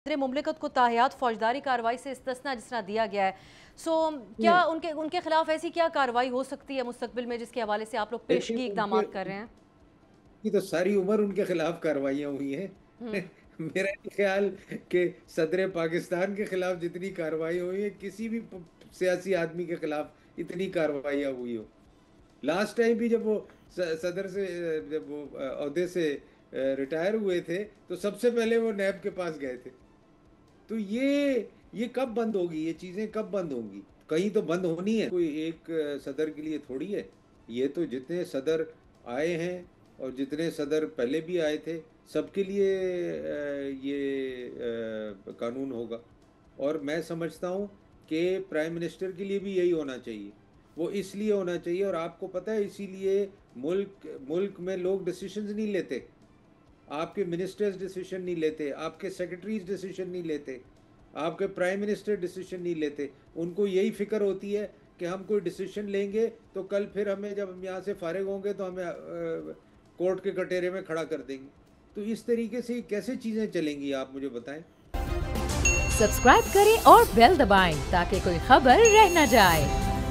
मुमलिकत को ताहियात फौजदारी कार्रवाई से इस्तिस्ना जिस तरह दिया गया है, सो क्या उनके खिलाफ ऐसी क्या कार्रवाई हो सकती है मुस्तकबिल में जिसके हवाले से आप लोग पेशगी इकदाम कर रहे हैं? की तो सारी उम्र उनके खिलाफ कार्रवाइयाँ हुई हैं। हम्म। मेरा नहीं ख्याल कि सदर पाकिस्तान के खिलाफ जितनी कार्रवाई हुई है किसी भी सियासी आदमी के खिलाफ इतनी कार्रवाइयाँ हुई हो। लास्ट टाइम भी जब वो सदर से जब वो ओहदे से रिटायर हुए थे तो सबसे पहले वो नैब के पास गए थे। तो ये कब बंद होगी, ये चीजें कब बंद होंगी? कहीं तो बंद होनी है, कोई एक सदर के लिए थोड़ी है। ये तो जितने सदर आए हैं और जितने सदर पहले भी आए थे सबके लिए ये कानून होगा। और मैं समझता हूँ कि प्राइम मिनिस्टर के लिए भी यही होना चाहिए। वो इसलिए होना चाहिए, और आपको पता है इसीलिए मुल्क मुल्क में लोग डिसीजंस नहीं लेते। आपके मिनिस्टर्स डिसीजन नहीं लेते, आपके सेक्रेटरीज डिसीजन नहीं लेते, आपके प्राइम मिनिस्टर डिसीजन नहीं लेते। उनको यही फिक्र होती है कि हम कोई डिसीजन लेंगे तो कल फिर हमें, जब हम यहाँ से फारिग होंगे तो हमें कोर्ट के कटहरे में खड़ा कर देंगे। तो इस तरीके से कैसे चीज़ें चलेंगी, आप मुझे बताएं। सब्सक्राइब करें और बेल दबाएं ताकि कोई खबर रह न जाए।